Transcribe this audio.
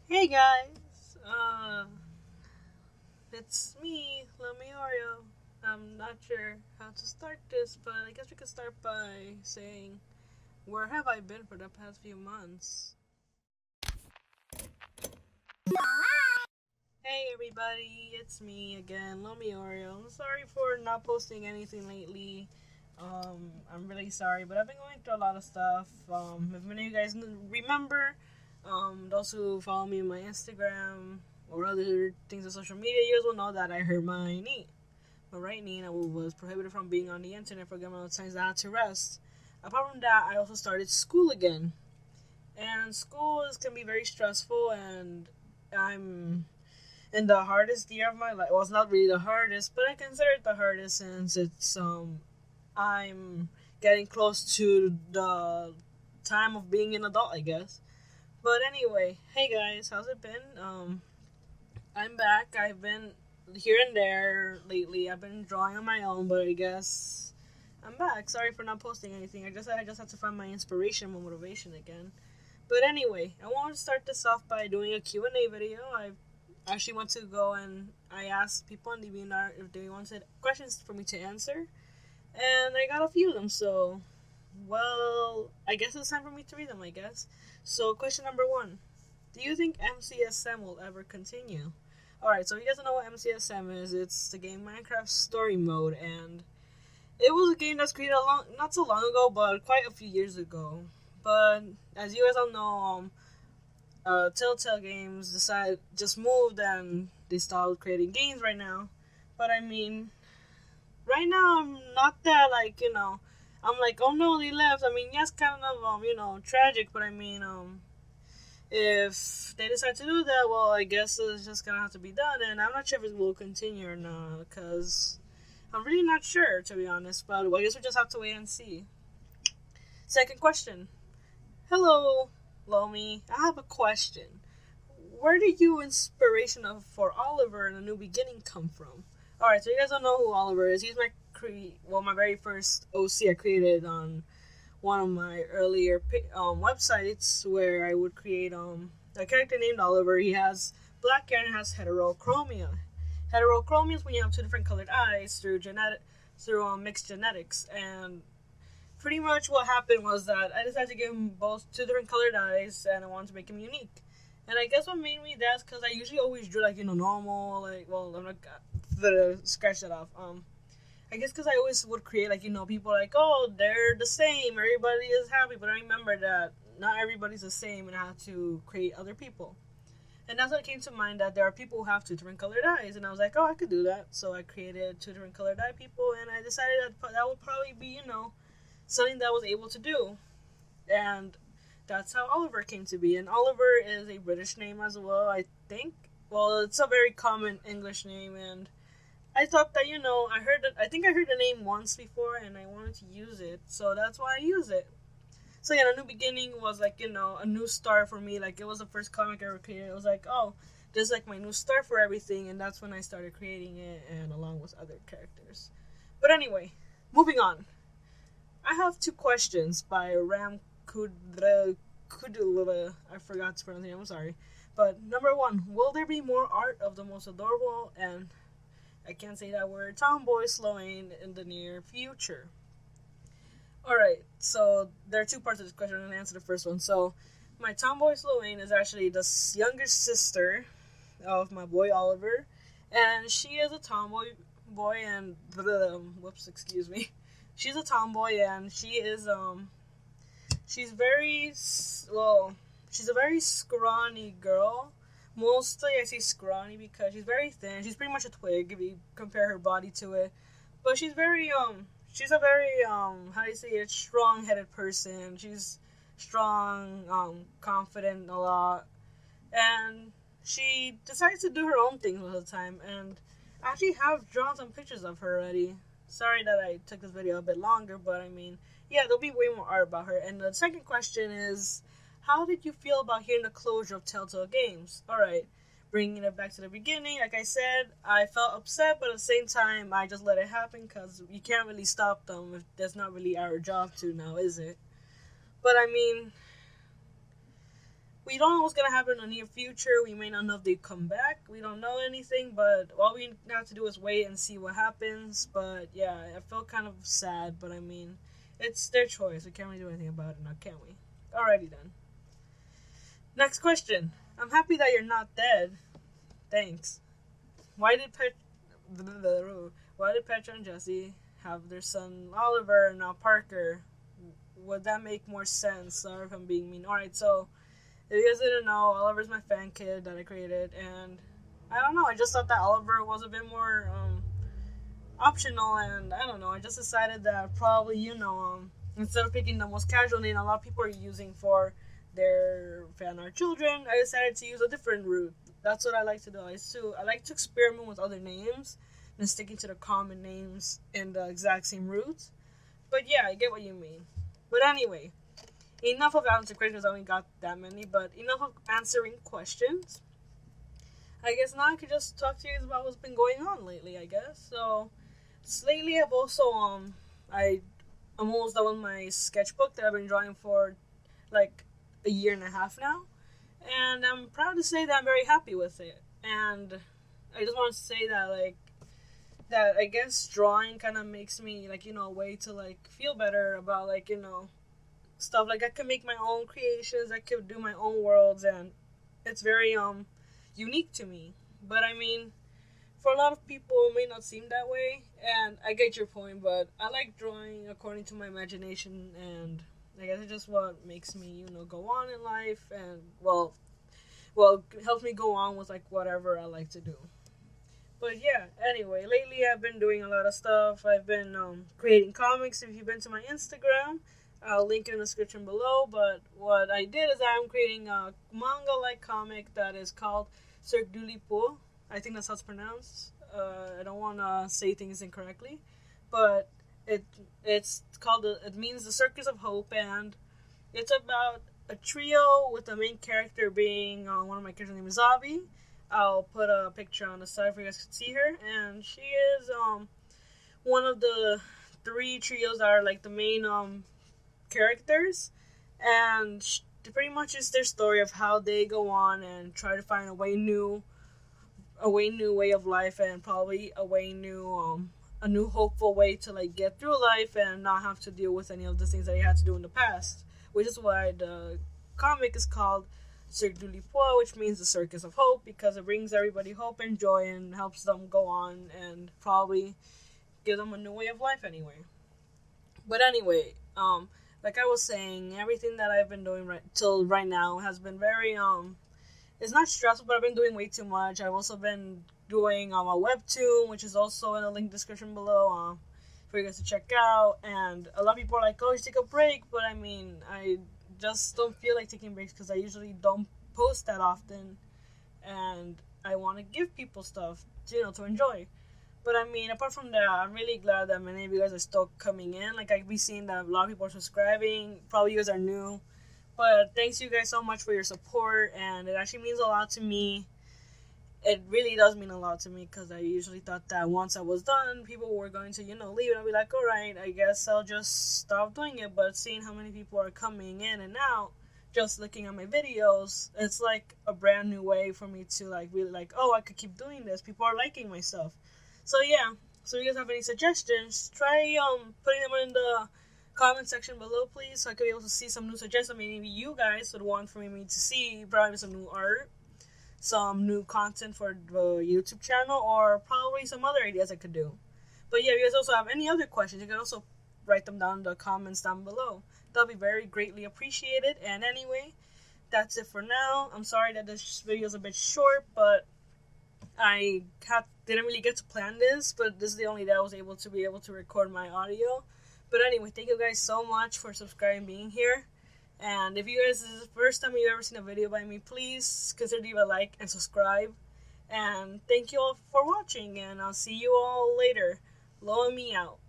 Hey guys, it's me, Lummy Oreo. I'm not sure how to start this, but I guess we could start by saying, where have I been for the past few months? Hey everybody, it's me again, Lummy Oreo. I'm sorry for not posting anything lately. I'm really sorry, but I've been going through a lot of stuff. If many of you guys remember, those who follow me on my Instagram or other things on social media, you guys will know that I hurt my knee. My right knee, and I was prohibited from being on the internet for a good amount of times. I had to rest. Apart from that, I also started school again. And school can be very stressful, and I'm in the hardest year of my life. Well, it's not really the hardest, but I consider it the hardest since I'm getting close to the time of being an adult, I guess. But anyway, hey guys, how's it been? I'm back. I've been here and there lately. I've been drawing on my own, but I guess I'm back. Sorry for not posting anything. I just had to find my inspiration, my motivation again. But anyway, I want to start this off by doing a Q&A video. I actually want to go and I asked people on DeviantArt if they wanted questions for me to answer, and I got a few of them. So, well, I guess it's time for me to read them. I guess. So, question number one: do you think MCSM will ever continue? Alright, so you guys don't know what MCSM is. It's the game Minecraft Story Mode, and it was a game that's created not so long ago, but quite a few years ago. But as you guys all know, Telltale Games just moved and they started creating games right now. But I mean, right now I'm not that I'm like, oh no, they left. I mean, yes, kind of tragic, but I mean if they decide to do that, well, I guess it's just gonna have to be done, and I'm not sure if it will continue or not, because I'm really not sure, to be honest, but I guess we just have to wait and see. Second question. Hello, Lomi. I have a question. Where did your inspiration for Oliver and A New Beginning come from? Alright, so you guys don't know who Oliver is. He's my very first OC I created on one of my earlier websites where I would create a character named Oliver. He has black hair and has heterochromia. Heterochromia is when you have two different colored eyes through mixed genetics. And pretty much what happened was that I decided to give him both two different colored eyes, and I wanted to make him unique. And I guess what made me that's because I usually always drew normal, I'm not scratch that off. I guess because I always would create people oh, they're the same, everybody is happy, but I remember that not everybody's the same, and I had to create other people. And that's when it came to mind that there are people who have two different colored eyes, and I was like, oh, I could do that. So I created two different colored eye people, and I decided that would probably be something that I was able to do. And that's how Oliver came to be. And Oliver is a British name as well, I think. Well, it's a very common English name, and I thought that I think I heard the name once before, and I wanted to use it, so that's why I use it. So yeah, A New Beginning was a new start for me. Like, it was the first comic I ever created. It was like, oh, this is like my new start for everything, and that's when I started creating it, and along with other characters. But anyway, moving on. I have two questions by Ram Kudula. I forgot to pronounce the name. I'm sorry. But number one, will there be more art of the most adorable and I can't say that word tomboy Sloane in the near future? Alright, so there are two parts of this question. I'm going to answer the first one. So, my tomboy Sloane is actually the younger sister of my boy Oliver, and she is a tomboy and excuse me. She's a tomboy, and she's a very scrawny girl. Mostly I say scrawny because she's very thin. She's pretty much a twig if you compare her body to it. But she's a very how do you say it, strong-headed person. She's strong, confident a lot. And she decides to do her own things all the time, and I actually have drawn some pictures of her already. Sorry that I took this video a bit longer, but I mean, yeah, there'll be way more art about her. And the second question is, how did you feel about hearing the closure of Telltale Games? Alright, bringing it back to the beginning, like I said, I felt upset, but at the same time, I just let it happen, because you can't really stop them if that's not really our job to now, is it? But I mean, we don't know what's gonna happen in the near future. We may not know if they come back. We don't know anything, but all we have to do is wait and see what happens. But yeah, I felt kind of sad, but I mean, it's their choice. We can't really do anything about it now, can we? Alrighty then. Next question. I'm happy that you're not dead. Thanks. Why did Petra and Jesse have their son Oliver and now Parker? Would that make more sense? Sorry if I'm being mean. Alright, so if you guys didn't know, Oliver's my fan kid that I created, and I don't know, I just thought that Oliver was a bit more optional, and I don't know, I just decided that probably, instead of picking the most casual name a lot of people are using for their fan art children, I decided to use a different route. That's what I like to do. I like to experiment with other names than sticking to the common names in the exact same route. But yeah, I get what you mean. But anyway, enough of answering questions. I only got that many, but enough of answering questions. I guess now I could just talk to you about what's been going on lately, I guess. So, lately I've also, I'm almost done with my sketchbook that I've been drawing for, like, a year and a half now. And I'm proud to say that I'm very happy with it. And I just want to say that, that I guess drawing kind of makes me, a way to, feel better about, stuff. I could make my own creations, I could do my own worlds, and it's very, unique to me. But, I mean, for a lot of people, it may not seem that way, and I get your point, but I like drawing according to my imagination, and I guess it's just what makes me, go on in life, and, well, helps me go on with, whatever I like to do. But yeah, anyway, lately I've been doing a lot of stuff. I've been creating comics. If you've been to my Instagram, I'll link it in the description below. But what I did is I'm creating a manga-like comic that is called Cirque du Lipo. I think that's how it's pronounced. I don't want to say things incorrectly. But it's called, it means the Circus of Hope. And it's about a trio with the main character being, one of my characters' name is Zabi. I'll put a picture on the side for you guys to see her, and she is one of the 3 trios that are the main characters, and pretty much is their story of how they go on and try to find a new way of life, and probably a new hopeful way to get through life and not have to deal with any of the things that you had to do in the past, which is why the comic is called Cirque du Lipo, which means the Circus of Hope, because it brings everybody hope and joy and helps them go on and probably give them a new way of life anyway. But anyway, like I was saying, everything that I've been doing till right now has been very, it's not stressful, but I've been doing way too much. I've also been doing a webtoon, which is also in the link description below, for you guys to check out. And a lot of people are like, oh, you should take a break, but I mean, I just don't feel like taking breaks because I usually don't post that often, and I want to give people stuff, to enjoy. But I mean, apart from that, I'm really glad that many of you guys are still coming in. I've been seeing that a lot of people are subscribing. Probably you guys are new, but thanks you guys so much for your support, and it actually means a lot to me. It really does mean a lot to me, because I usually thought that once I was done, people were going to, leave, and I'll be like, alright, I guess I'll just stop doing it. But seeing how many people are coming in and out, just looking at my videos, it's a brand new way for me to really oh, I could keep doing this. People are liking my stuff. So yeah, so if you guys have any suggestions, try putting them in the comment section below, please, so I could be able to see some new suggestions. Maybe you guys would want for me to see probably some new art, some new content for the YouTube channel, or probably some other ideas I could do. But yeah, if you guys also have any other questions, you can also write them down in the comments down below. That'll be very greatly appreciated. And anyway, that's it for now. I'm sorry that this video is a bit short, but I didn't really get to plan this, but this is the only day I was able to record my audio. But anyway, thank you guys so much for subscribing and being here. And if you guys, this is the first time you've ever seen a video by me, please consider leaving a like and subscribe. And thank you all for watching, and I'll see you all later. Loa me out.